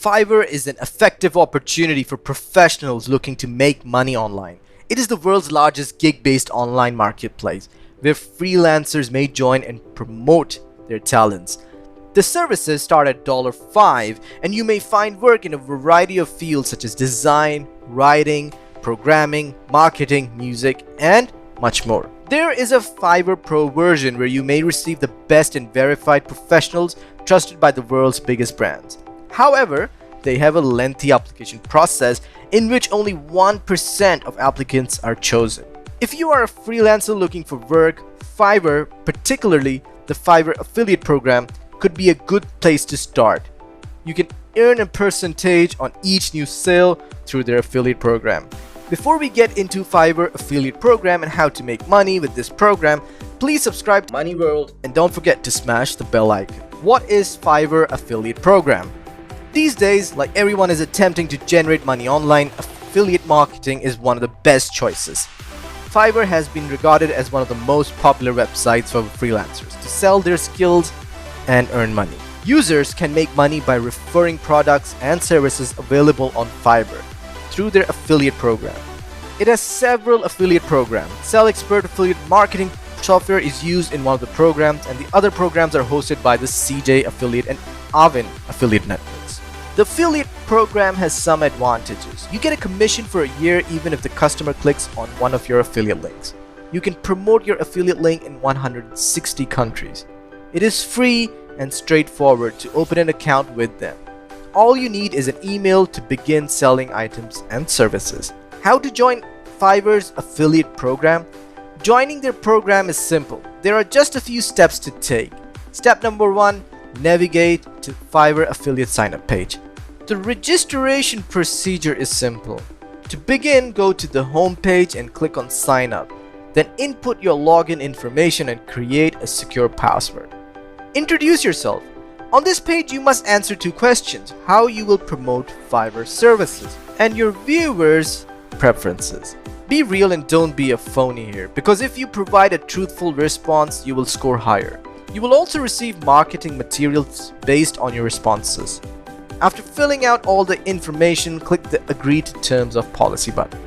Fiverr is an effective opportunity for professionals looking to make money online. It is the world's largest gig-based online marketplace where freelancers may join and promote their talents. The services start at $5 and you may find work in a variety of fields such as design, writing, programming, marketing, music, and much more. There is a Fiverr Pro version where you may receive the best and verified professionals trusted by the world's biggest brands. However, they have a lengthy application process in which only 1% of applicants are chosen. If you are a freelancer looking for work, Fiverr, particularly the Fiverr affiliate program, could be a good place to start. You can earn a percentage on each new sale through their affiliate program. Before we get into Fiverr affiliate program and how to make money with this program, please subscribe to Money World and don't forget to smash the bell icon. What is Fiverr affiliate program? These days, like everyone is attempting to generate money online, affiliate marketing is one of the best choices. Fiverr has been regarded as one of the most popular websites for freelancers to sell their skills and earn money. Users can make money by referring products and services available on Fiverr through their affiliate program. It has several affiliate programs. Sell Expert affiliate marketing software is used in one of the programs, and the other programs are hosted by the CJ affiliate and Avin affiliate networks. The affiliate program has some advantages. You get a commission for a year even if the customer clicks on one of your affiliate links. You can promote your affiliate link in 160 countries. It is free and straightforward to open an account with them. All you need is an email to begin selling items and services. How to join Fiverr's affiliate program? Joining their program is simple. There are just a few steps to take. Step number 1, navigate to Fiverr affiliate sign-up page. The registration procedure is simple. To begin, go to the home page and click on sign up. Then input your login information and create a secure password. Introduce yourself. On this page, you must answer 2 questions: how you will promote Fiverr services and your viewers' preferences. Be real and don't be a phony here, because if you provide a truthful response, you will score higher. You will also receive marketing materials based on your responses. After filling out all the information, click the Agree to Terms of Policy button.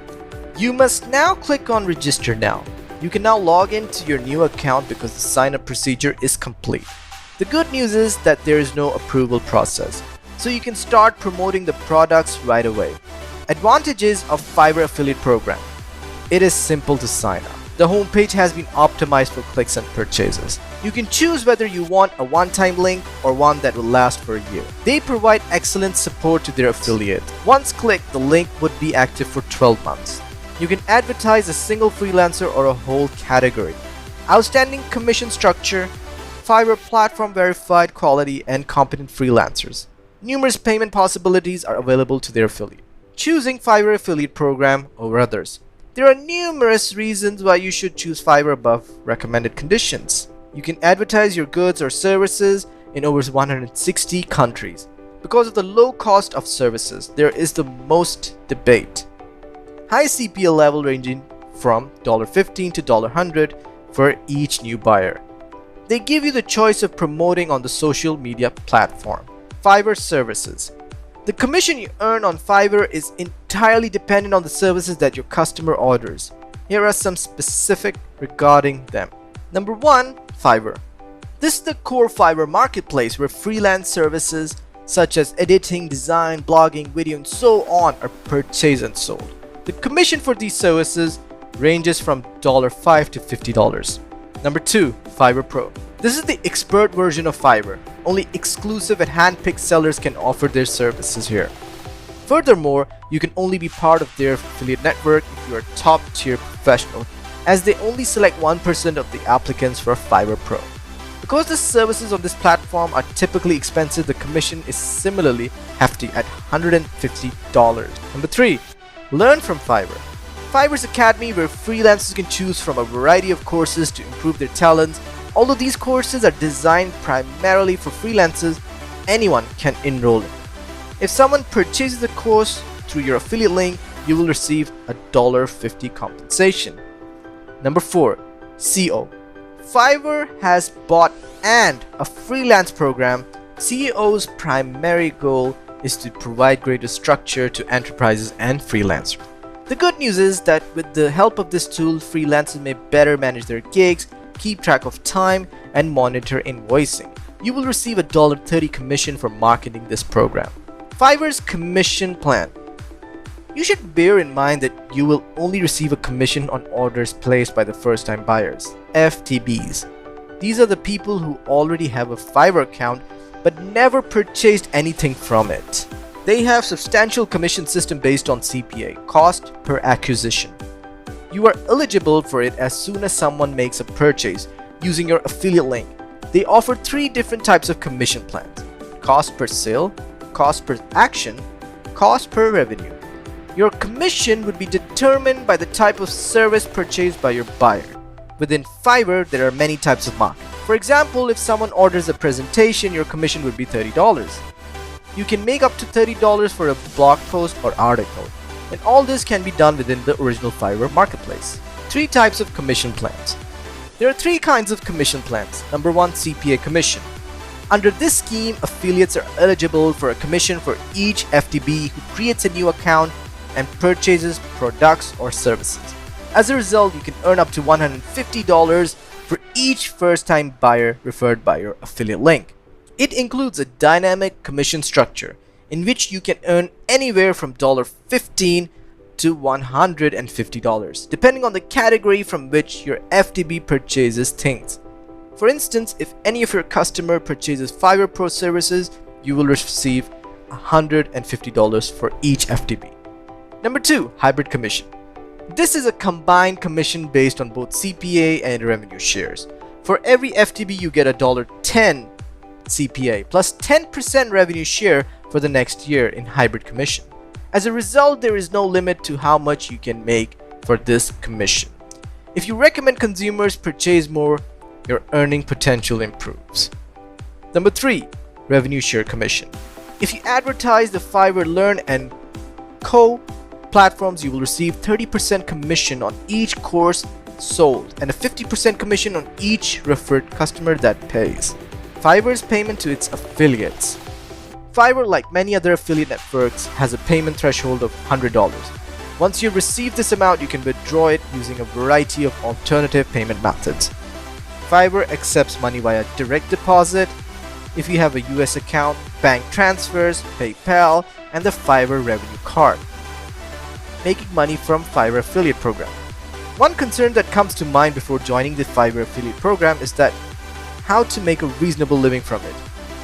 You must now click on Register Now. You can now log into your new account because the sign-up procedure is complete. The good news is that there is no approval process, so you can start promoting the products right away. Advantages of Fiverr affiliate program. It is simple to sign up. The homepage has been optimized for clicks and purchases. You can choose whether you want a one-time link or one that will last for a year. They provide excellent support to their affiliate. Once clicked, the link would be active for 12 months. You can advertise a single freelancer or a whole category. Outstanding commission structure. Fiverr platform verified quality and competent freelancers. Numerous payment possibilities are available to their affiliate. Choosing Fiverr affiliate program over others. There are numerous reasons why you should choose Fiverr above recommended conditions. You can advertise your goods or services in over 160 countries. Because of the low cost of services, there is the most debate. High CPL level ranging from $15 to $100 for each new buyer. They give you the choice of promoting on the social media platform. Fiverr services. The commission you earn on Fiverr is entirely dependent on the services that your customer orders. Here are some specific regarding them. Number 1, Fiverr. This is the core Fiverr marketplace where freelance services such as editing, design, blogging, video, and so on are purchased and sold. The commission for these services ranges from $5 to $50. Number 2, Fiverr Pro. This is the expert version of Fiverr. Only exclusive and hand-picked sellers can offer their services here. Furthermore, you can only be part of their affiliate network if you are a top-tier professional, as they only select 1% of the applicants for Fiverr Pro. Because the services on this platform are typically expensive, the commission is similarly hefty at $150. Number 3, learn from Fiverr. Fiverr's Academy, where freelancers can choose from a variety of courses to improve their talents. Although these courses are designed primarily for freelancers, anyone can enroll in. If someone purchases the course through your affiliate link, you will receive a $50 compensation. Number 4, CO. Fiverr has bought and a freelance program. CEO's primary goal is to provide greater structure to enterprises and freelancers. The good news is that with the help of this tool, freelancers may better manage their gigs, keep track of time, and monitor invoicing. You will receive a $30 commission for marketing this program. Fiverr's commission plan. You should bear in mind that you will only receive a commission on orders placed by the first-time buyers, FTBs. These are the people who already have a Fiverr account but never purchased anything from it. They have substantial commission system based on CPA, cost per acquisition. You are eligible for it as soon as someone makes a purchase using your affiliate link. They offer 3 different types of commission plans: cost per sale, cost per action, cost per revenue. Your commission would be determined by the type of service purchased by your buyer. Within Fiverr, there are many types of marketing. For example, if someone orders a presentation, your commission would be $30. You can make up to $30 for a blog post or article, and all this can be done within the original Fiverr marketplace. 3 types of commission plans. There are 3 kinds of commission plans. Number 1, CPA commission. Under this scheme, affiliates are eligible for a commission for each FTB who creates a new account and purchases products or services. As a result, you can earn up to $150 for each first-time buyer referred by your affiliate link. It includes a dynamic commission structure in which you can earn anywhere from $15 to $150, depending on the category from which your FTB purchases things. For instance, if any of your customer purchases Fiverr Pro services, you will receive $150 for each FTB. Number 2, hybrid commission. This is a combined commission based on both CPA and revenue shares. For every FTB, you get a $10 CPA plus 10% revenue share for the next year in hybrid commission. As a result, there is no limit to how much you can make for this commission. If you recommend consumers purchase more, your earning potential improves. Number 3, revenue share commission. If you advertise the Fiverr Learn and Co platforms, you will receive 30% commission on each course sold and a 50% commission on each referred customer that pays. Fiverr's payment to its affiliates. Fiverr, like many other affiliate networks, has a payment threshold of $100. Once you receive this amount, you can withdraw it using a variety of alternative payment methods. Fiverr accepts money via direct deposit, if you have a US account, bank transfers, PayPal, and the Fiverr revenue card. Making money from Fiverr affiliate program. One concern that comes to mind before joining the Fiverr affiliate program is that how to make a reasonable living from it.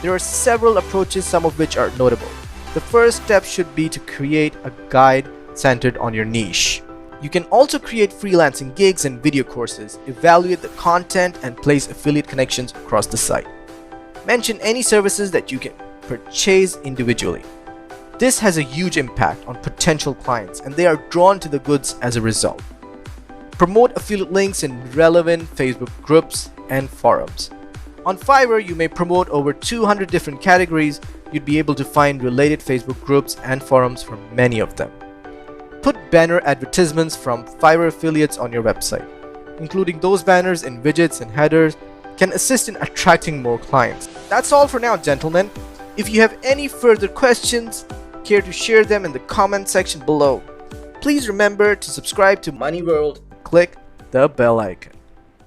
There are several approaches, some of which are notable. The first step should be to create a guide centered on your niche. You can also create freelancing gigs and video courses, evaluate the content, and place affiliate connections across the site. Mention any services that you can purchase individually. This has a huge impact on potential clients, and they are drawn to the goods as a result. Promote affiliate links in relevant Facebook groups and forums. On Fiverr, you may promote over 200 different categories. You'd be able to find related Facebook groups and forums from many of them. Put banner advertisements from Fiverr affiliates on your website. Including those banners in widgets and headers can assist in attracting more clients. That's all for now, gentlemen. If you have any further questions, care to share them in the comment section below. Please remember to subscribe to Money World. Click the bell icon.